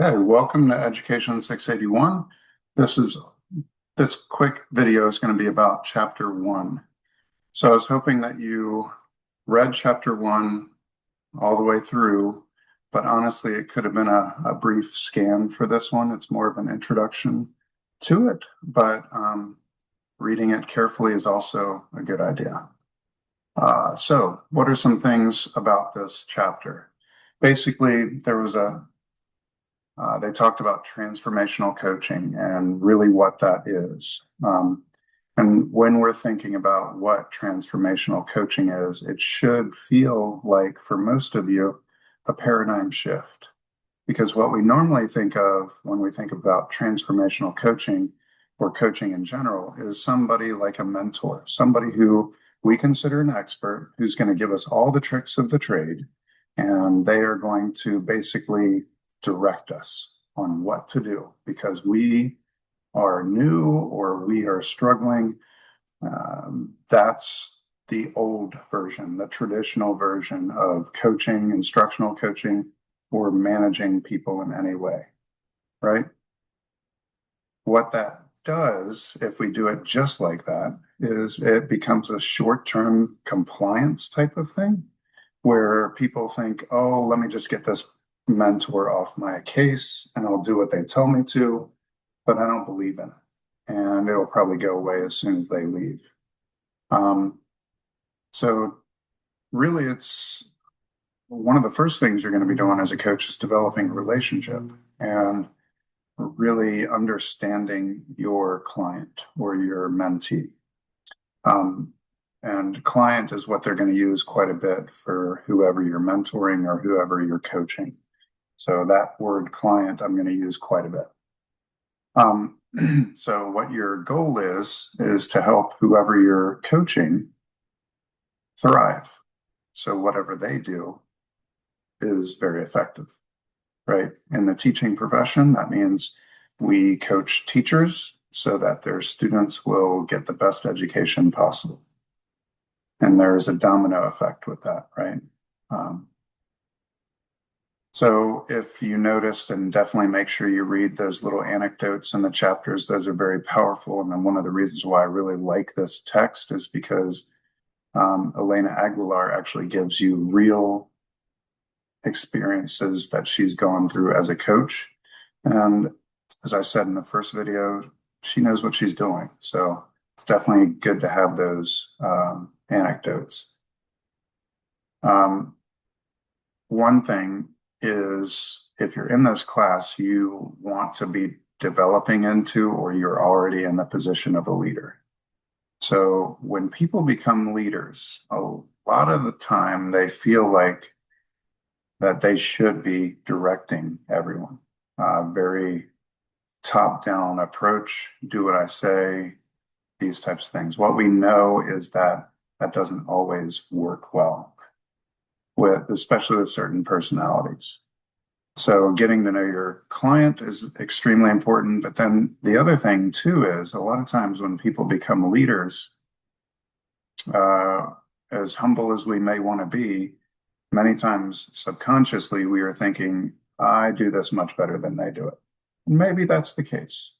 Hey, welcome to Education 681. This quick video is going to be about chapter one. So I was hoping that you read chapter one all the way through, but honestly, it could have been a brief scan for this one. It's more of an introduction to it, but reading it carefully is also a good idea. So what are some things about this chapter? Basically, they talked about transformational coaching and really what that is. And when we're thinking about what transformational coaching is, it should feel like, for most of you, a paradigm shift. Because what we normally think of when we think about transformational coaching or coaching in general is somebody like a mentor, somebody who we consider an expert who's going to give us all the tricks of the trade, and they are going to basically direct us on what to do because we are new or we are struggling. That's the old version, the traditional version of coaching, instructional coaching, or managing people in any way, right? What that does, if we do it just like that, is it becomes a short-term compliance type of thing where people think, oh, let me just get this mentor off my case and I'll do what they tell me to, but I don't believe in it. And it'll probably go away as soon as they leave. Um, so really it's one of the first things you're going to be doing as a coach is developing a relationship and really understanding your client or your mentee. Um, and client is what they're going to use quite a bit for whoever you're mentoring or whoever you're coaching. So that word client, I'm going to use quite a bit. So what your goal is to help whoever you're coaching thrive. So whatever they do is very effective, right? In the teaching profession, that means we coach teachers so that their students will get the best education possible. And there is a domino effect with that, right? Um, so if you noticed, and definitely make sure you read those little anecdotes in the chapters, those are very powerful. And then one of the reasons why I really like this text is because Elena Aguilar actually gives you real experiences that she's gone through as a coach. And as I said in the first video, she knows what she's doing. So it's definitely good to have those anecdotes. One thing is if you're in this class, you want to be developing into, or you're already in the position of a leader. So when people become leaders, a lot of the time they feel like that they should be directing everyone. Very top-down approach, do what I say, these types of things. What we know is that that doesn't always work well with, especially with certain personalities. So getting to know your client is extremely important. But then the other thing too is a lot of times when people become leaders, uh, as humble as we may want to be, many times subconsciously we are thinking, I do this much better than they do it. Maybe that's the case.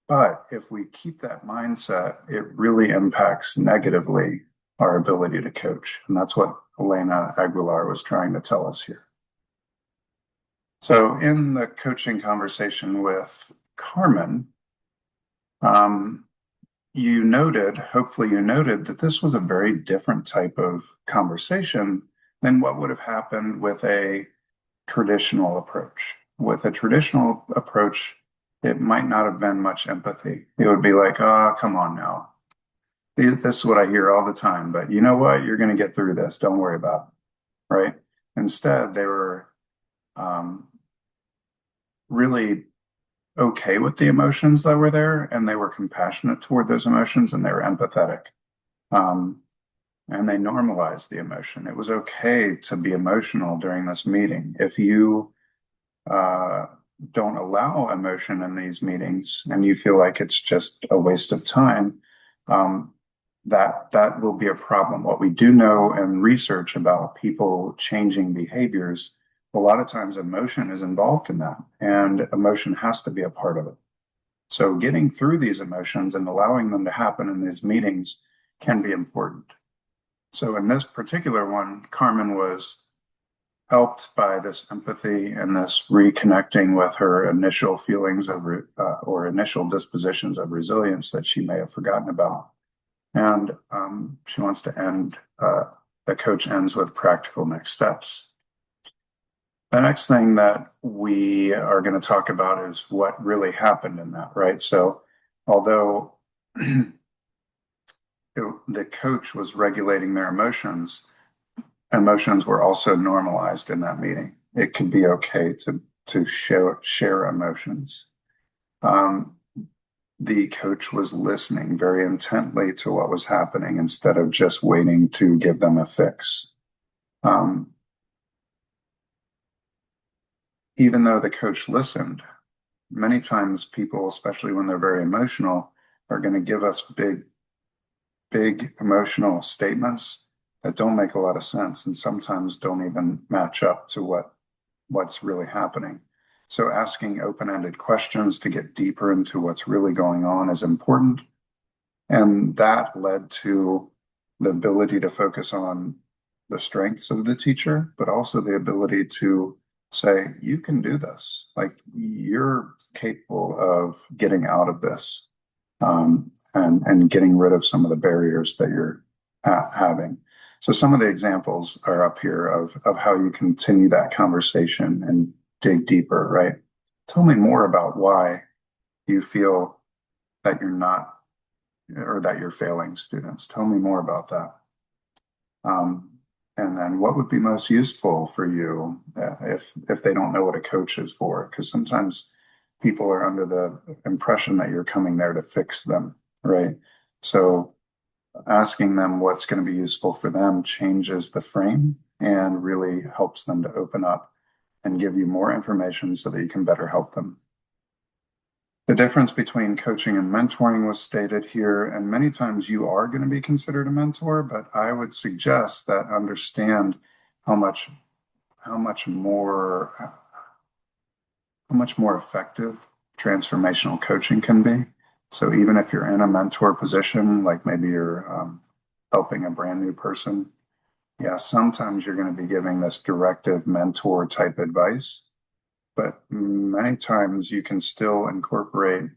But if we keep that mindset, it really impacts negatively our ability to coach. And that's what Elena Aguilar was trying to tell us here. So in the coaching conversation with Carmen, hopefully you noted that this was a very different type of conversation than what would have happened with a traditional approach. With a traditional approach, it might not have been much empathy. It would be like, oh, come on now. This is what I hear all the time, but you know what? You're going to get through this. Don't worry about it. Right? Instead, they were really okay with the emotions that were there and they were compassionate toward those emotions and they were empathetic. Um, and they normalized the emotion. It was okay to be emotional during this meeting. If you don't allow emotion in these meetings and you feel like it's just a waste of time, that will be a problem. What we do know in research about people changing behaviors a lot of times emotion is involved in that, and emotion has to be a part of it. So getting through these emotions and allowing them to happen in these meetings can be important. So in this particular one, Carmen was helped by this empathy and this reconnecting with her initial feelings of or initial dispositions of resilience that she may have forgotten about. And she wants to end, the coach ends with practical next steps. The next thing that we are going to talk about is what really happened in that, right? So, although the coach was regulating their emotions, emotions were also normalized in that meeting. It could be okay to share emotions. Um, the coach was listening very intently to what was happening instead of just waiting to give them a fix. Um, even though the coach listened, many times people, especially when they're very emotional, are going to give us big emotional statements that don't make a lot of sense and sometimes don't even match up to what's really happening. So asking open-ended questions to get deeper into what's really going on is important. And that led to the ability to focus on the strengths of the teacher, but also the ability to say, you can do this. Like you're capable of getting out of this, and getting rid of some of the barriers that you're having. So some of the examples are up here of how you continue that conversation and dig deeper, right? Tell me more about why you feel that you're not, or that you're failing students. Tell me more about that. Um, and then what would be most useful for you if they don't know what a coach is for? Because sometimes people are under the impression that you're coming there to fix them, right? So asking them what's going to be useful for them changes the frame and really helps them to open up and give you more information so that you can better help them. The difference between coaching and mentoring was stated here, and many times you are going to be considered a mentor, but I would suggest that understand how much how much more how much more effective transformational coaching can be. So even if you're in a mentor position, like maybe you're helping a brand new person, yeah, sometimes you're going to be giving this directive mentor type advice, but many times you can still incorporate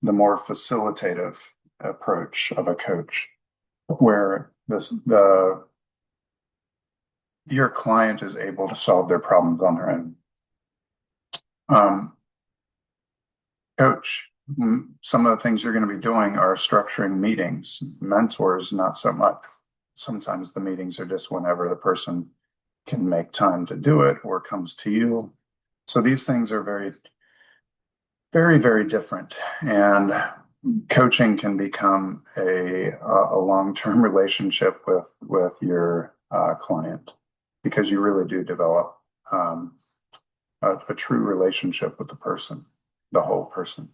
the more facilitative approach of a coach, where the your client is able to solve their problems on their own. Um, Coach, some of the things you're going to be doing are structuring meetings. Mentors, not so much. Sometimes the meetings are just whenever the person can make time to do it or comes to you. So these things are very different. And coaching can become a long-term relationship with your client, because you really do develop a true relationship with the person, the whole person.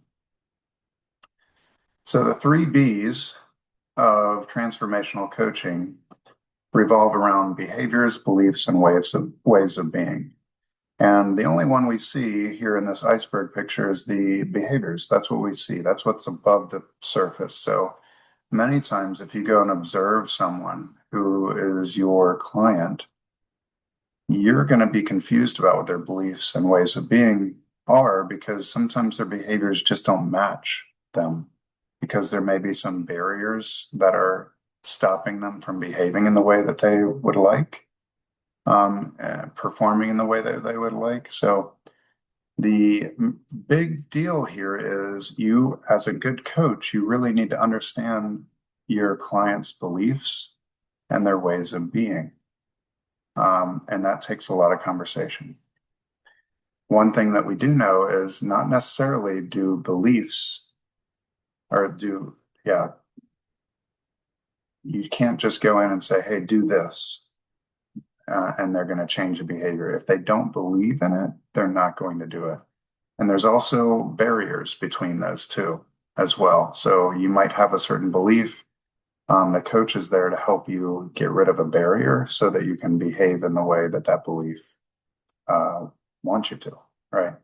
So the three B's of transformational coaching revolve around behaviors, beliefs, and ways of being. And the only one we see here in this iceberg picture is the behaviors. That's what we see. That's what's above the surface. So many times, if you go and observe someone who is your client, you're going to be confused about what their beliefs and ways of being are, because sometimes their behaviors just don't match them, because there may be some barriers that are stopping them from behaving in the way that they would like, performing in the way that they would like. So the big deal here is, you, as a good coach, you really need to understand your client's beliefs and their ways of being. And that takes a lot of conversation. One thing that we do know is not necessarily do beliefs or do, yeah, you can't just go in and say, hey, do this, and they're going to change the behavior. If they don't believe in it, they're not going to do it. And there's also barriers between those two as well. So you might have a certain belief. The coach is there to help you get rid of a barrier so that you can behave in the way that that belief want you to, right?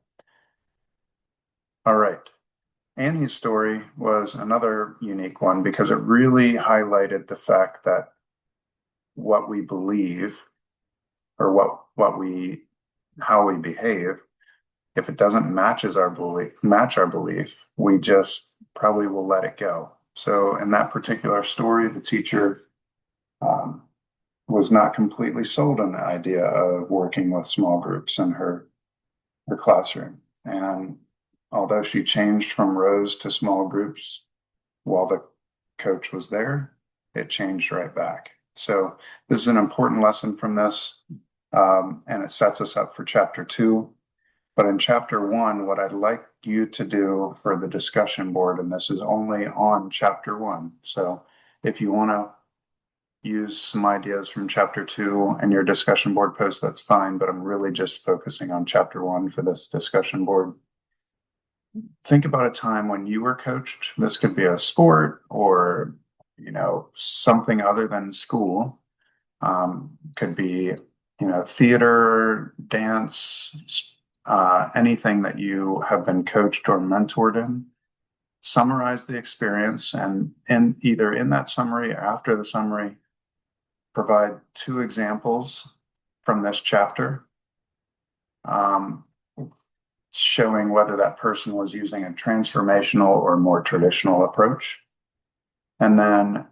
All right. Annie's story was another unique one because it really highlighted the fact that what we believe or what we how we behave, if it doesn't match our belief, we just probably will let it go. So in that particular story, the teacher um, was not completely sold on the idea of working with small groups in her classroom. And although she changed from rows to small groups while the coach was there, it changed right back. So this is an important lesson from this, and it sets us up for chapter 2. But in chapter 1, what I'd like you to do for the discussion board, and this is only on chapter 1. So if you want to use some ideas from chapter 2 in your discussion board post, that's fine. But I'm really just focusing on chapter 1 for this discussion board. Think about a time when you were coached. This could be a sport or, something other than school. Could be, theater, dance, anything that you have been coached or mentored in. Summarize the experience and either in that summary or after the summary, provide 2 examples from this chapter, um, showing whether that person was using a transformational or more traditional approach. And then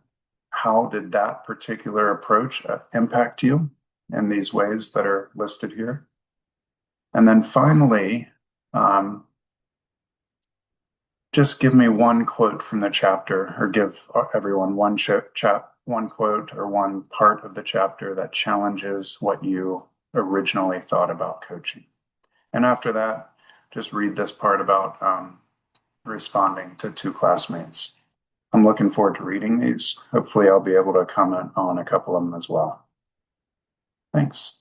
how did that particular approach impact you in these ways that are listed here? And then finally, just give me one quote from the chapter, or give everyone one quote or one part of the chapter that challenges what you originally thought about coaching. And after that, just read this part about responding to 2 classmates. I'm looking forward to reading these. Hopefully, I'll be able to comment on a couple of them as well. Thanks.